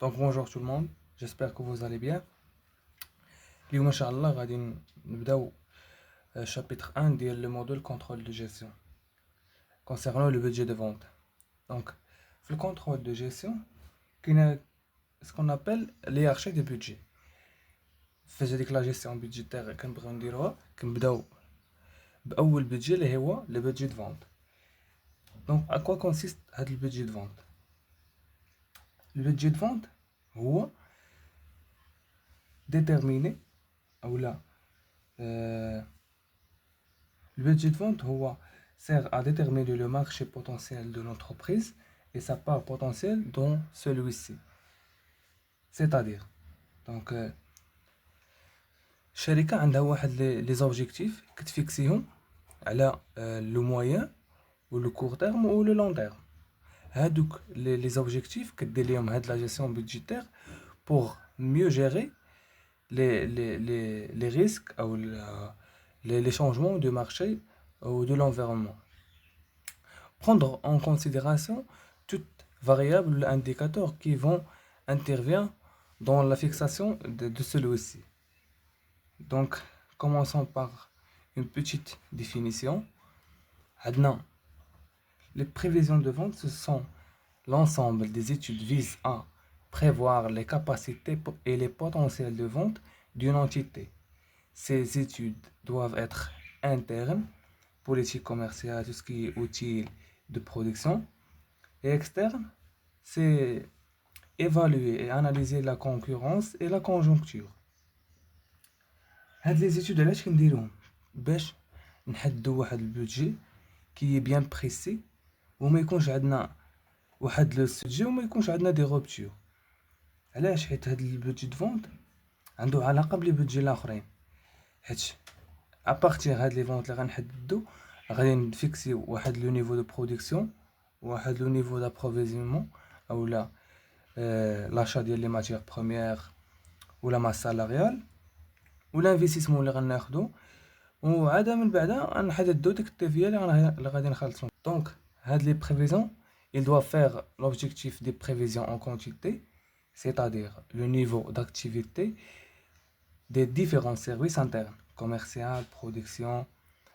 Donc bonjour tout le monde, j'espère que vous allez bien. اليوم ان شاء الله غادي نبداو chapitre 1 ديال le module contrôle de gestion concernant le budget de vente. Donc في le contrôle de gestion كاين ce qu'on appelle l'hierarchie des budgets. فاش هذيك لا جيستيون بيدجيتير كنبغيو نديروها كنبداو باول بيدجي اللي هو le budget de vente. Donc à quoi consiste هذا le budget de vente? Le budget de vente هو déterminé ou là le budget de vente sert à déterminer le marché potentiel de l'entreprise et sa part potentielle dans celui-ci. C'est-à-dire, donc, الشركة عندها واحد les objectifs كتفيكسيهم على le moyen ou le court terme ou le long terme. هادوك les objectifs كدير ليهم هاد la gestion budgétaire pour mieux gérer les risques ou les changements du marché ou de l'environnement. Prendre en considération toutes variables ou indicateurs qui vont intervenir dans la fixation de celui-ci. Donc, commençons par une petite définition. Adnan, les prévisions de vente, ce sont l'ensemble des études visent à prévoir les capacités et les potentiels de vente d'une entité. Ces études doivent être internes, politique commerciale, tout ce qui est outils de production, et externe, c'est évaluer et analyser la concurrence et la conjoncture. هاد les études علاش كنديروهم باش نحددوا واحد البودجي كي بيان بريسي وما يكونش عندنا واحد لو سوجي وما يكونش عندنا دي روبتور. علاش؟ حيت هاد البودجي دو فونت عنده علاقه بلي بودجي الاخرين، حيت ابارتيغ هاد لي فونت اللي غنحددوا غادي نفيكسيو واحد لو نيفو دو برودكسيون واحد لو نيفو دابروفيزيونمون اولا لاشا ديال لي ماتيير بروميير ولا ما سالاريال ولا انفستيسمون اللي غناخدو، وعاد من بعدا غنحددو ديك التيفيه اللي غادي نخلصو. دونك هاد لي بريفيزيون ils doivent faire l'objectif des prévisions en quantité, c'est-à-dire le niveau d'activité des différents services internes, commercial, production,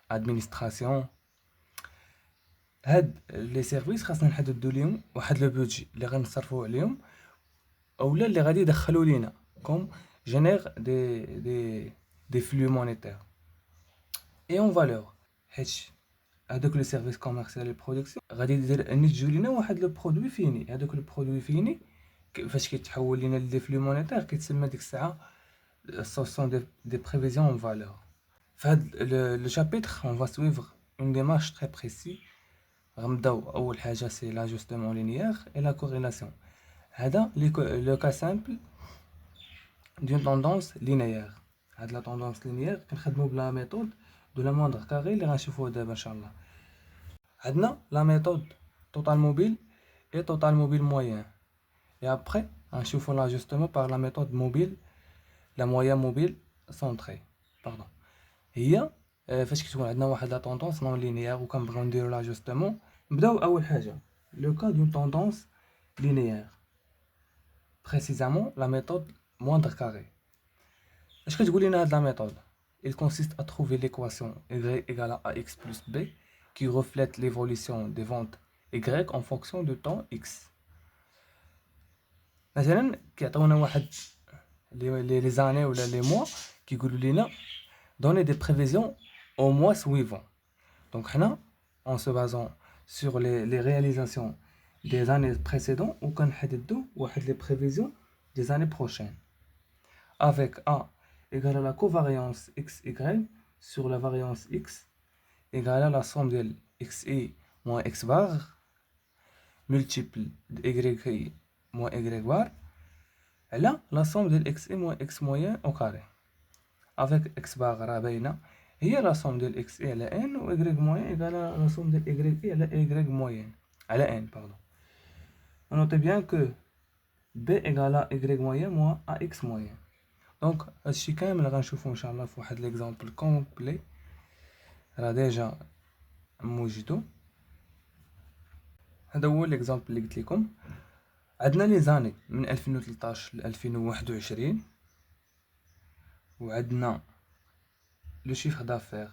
administration. هاد لي سيرفيس خاصنا نحددو ليهم واحد لو بودجي اللي غنصرفو عليهم اولا اللي غادي يدخلوا لينا كوم جينير دي فلو مونيتير اي اون فالور. حيت هذوك لي سيرفيس كوميرسيال برودكسيون غادي ينتجوا لينا واحد لو برودوي فيني. هذوك لو برودوي فيني فاش كيتحول لينا لدي فلو مونيتير كيتسمى ديك الساعه سون دي بريفيزيون اون فالور. فهاد لو شابيتر اون فا سويفر اون ديمارش تري بريسي. غنبداو اول حاجه سي لاجوستمون لينيير اي لا كوريلاسيون. هذا لو كا سامبل دون توندونس لينيير. هاد لا توندونس لينيير كنخدمو بلا ميثود دو لا موندر كاري اللي غنشوفوه دابا ان شاء الله. عندنا لا ميثود توتال موبيل et total mobile moyen, et après غنشوفو لاجوستمون par la méthode mobile la moyenne mobile centrée. Pardon. هي فاش كتكون عندنا واحد لا طوندونس نون لينيير وكنبغيو نديرو لاجوستمون نبداو اول حاجه لو كا دون طوندونس لينيير précisément la méthode moindre carré. اش كتقول لنا هاد لا ميثود؟ il consiste à trouver l'équation y égale à ax plus b qui reflète l'évolution des ventes y en fonction du temps x. مثلا كيعطيونا واحد لي زاني ولا لي موا كيقولوا لنا donner des prévisions au mois suivant. Donc حنا en se basant sur les réalisations des années précédentes ou كنحددوا واحد les prévisions des années prochaines avec a égale à la covariance xy sur la variance x égale à la somme de xi moins x bar multiple de y moins y bar على la somme de xi moins x moyen au carré avec x bar راه باينه هي la somme de xi على n و y moyen égale la somme de y على y moyen على n. Pardon. Notez bien que b égale à y moyen moins à x moyen. Donc هادشي كامل غنشوفو ان شاء الله في واحد ليكزامبل كومبلي راه ديجا موجدو. هذا هو ليكزامبل اللي قلت لكم. عندنا لي زاني من 2013 ل 2021 وعندنا لو شيفر دافير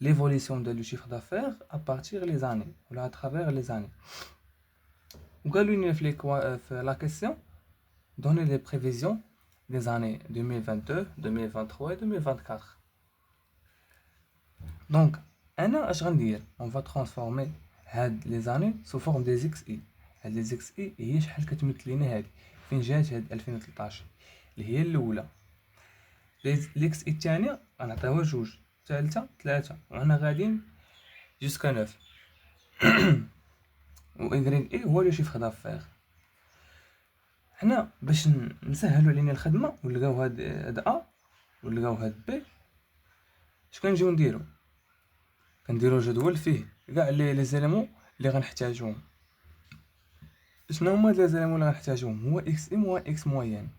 l'évolution de le chiffre d'affaires à partir les années ou à travers les années. وقالوا لنا في la question donner les prévisions des années 2022, 2023 et 2024. Donc انا اش غندير on va transformer هاد les années sous forme des XI. هاد les XI هي شحال كتمثل لنا هادي فين جات هاد 2013 اللي هي الاولى. الاكس اي الثانيه غنعطيوها جوج، الثالثه 3 وهنا غاديين جوسكا 9. و اي هو لو شيفر دافير. حنا باش نسهلوا علينا الخدمه ونلقاو هاد ا ونلقاو هاد بي، اش كنجيو كنديروا جدول فيه كاع لي زيليمون اللي غنحتاجوهم. شنو هما لي زيليمون اللي غنحتاجوهم؟ هو اكس ام و اكس موين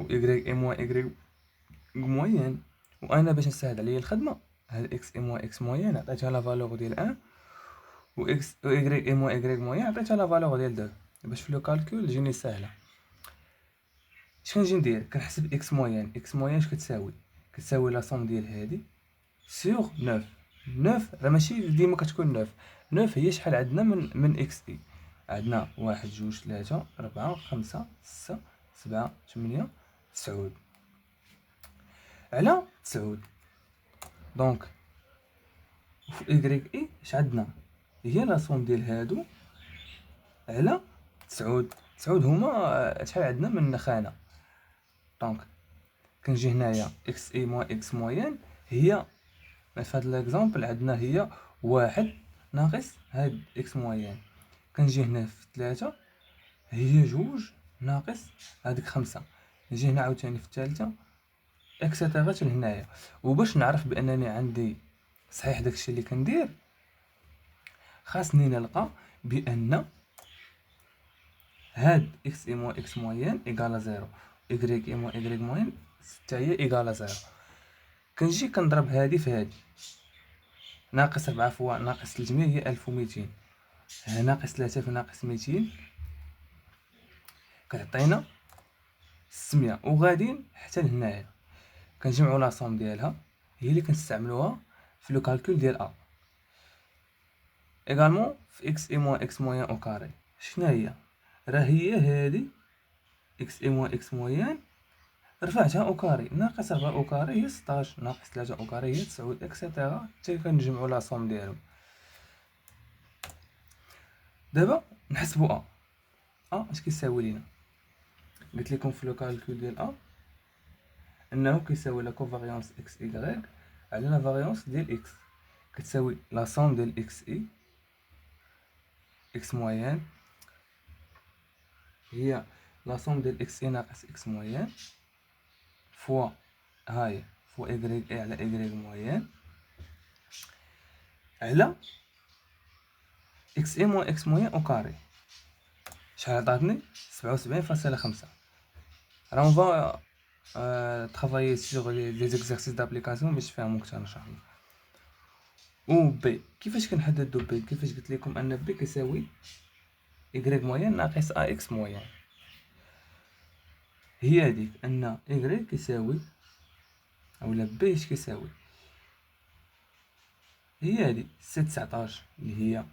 و اي ام و اي موين. وانا باش نسهل عليا الخدمه هاد اكس ام و اكس موين عطيتها لا فالور ديال 1 و اكس و اي ام و اي موين عطيتها لا فالور ديال 2 باش في لو كالكول تجيني ساهله. اش كنجي ندير؟ كنحسب اكس موين. اكس موين اش كتساوي لا صوم ديال هادي سور 9. 9 راه ماشي ديما كتكون 9. 9 هي شحال عندنا من اكس اي. عندنا 1 2 3 4 5 6 7 8 9 على 9. دونك في اي اي اش عندنا؟ هي لا صوم ديال هادو على 9. 9 هما شحال عندنا من خانه. دونك كنجي هنايا اكس اي مو اكس موين هي في هاد ليكزامبل عندنا هي 1 ناقص هاد اكس موين. كنجي هنا في 3 هي 2 ناقص هاديك 5. نجي هنا عاوتاني في الثالثه اكسيتيرا حتى لهنايا. وباش نعرف بانني عندي صحيح داكشي اللي كندير خاصني نلقى بان هاد اكس ام و اكس موين ايكالا 0 ايكغيك ام و ايكغيك موين حتى هي ايكالا 0. كنجي كنضرب هادي في هادي. ناقص 4 فوا ناقص 300 هي 1200. ناقص 3 في ناقص 200 كتعطينا 600. وغاديين حتى لهنايا كنجمعوا لا صوم ديالها هي اللي كنستعملوها في لو كالكول ديال ا. ايغالمون في اكس ام و اكس موين او كاري شنو هي؟ راه هي هادي اكس ام و اكس موين رفعتها او كاري ناقص 4 او كاري هي 16 ناقص 3 او كاري هي 9 اكسيتيرا حتى كنجمعوا لا صوم ديالهم. دابا نحسبوا اش كيساوي لينا. قلت لكم في لو كالكول ديال انه كيساوي لا كوفاريونس اكس اي على لا فاريونس ديال اكس كتساوي لا صوم ديال اكس اي اكس موين هي لا صوم ديال اكس اي ناقص اكس موين فوا هاي فوا ايكغيك اي على ايكغيك موين على اكس اي موان اكس موين او كاري. شحال عطاتني؟ 77.5. راه اون فا travailler sur les exercices d'application باش تفهموا اكثر ان شاء الله. و بي كيفاش كنحددوا بي؟ كيفاش قلت لكم ان بي كيساوي y موين ناقص ax موين. هي هذيك ان y كيساوي اولا بي اش كيساوي هي هذه 19 اللي هي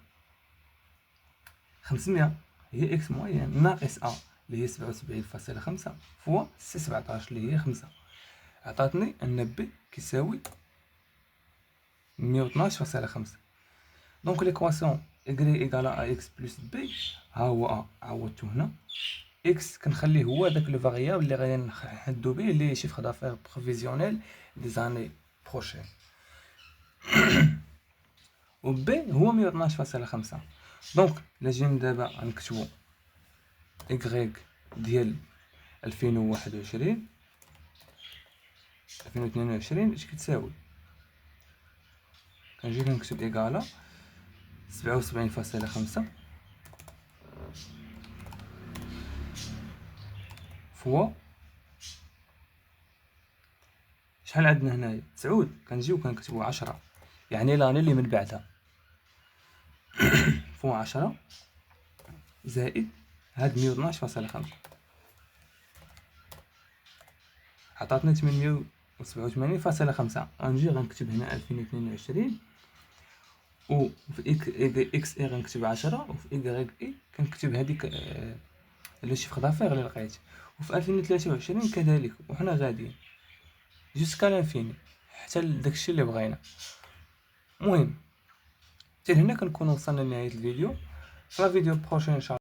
500 هي اكس موين ناقص ا اللي هي 77.5 فوا 17 اللي هي 5. عطاتني ان بي كيساوي 112.5. دونك ليكواسيون اغري ايكالا ا اكس بلس بي ها هو ا عوضته هنا اكس كنخليه هو داك لو فاريابل اللي غادي نحدو به اللي شيفر دافير بروفيزيونيل دي زاني بروشين. و بي هو 112.5. دونك لا جينا دابا غنكتبو ايكغيك ديال 2021 2022 اش كتساوي؟ كنجي كنكتب ايكالا 77.5 فوا شحال عندنا هنايا 9 كنجيو كنكتبو 10 يعني لاني اللي من بعدها فوا 10 زائد هاد 112.5 عطاتنا 887.5. غنجي غنكتب هنا 2022 و في اكس اي غنكتب 10 وفي اي اي كنكتب هذيك لو شيفر دافير اللي لقيت. وفي 2023 كذلك، وحنا غاديين جوسكا لانفيني حتى لداكشي اللي بغينا. المهم حتى هنا كنكون وصلنا لنهايه الفيديو. في الفيديو بروشين ان شاء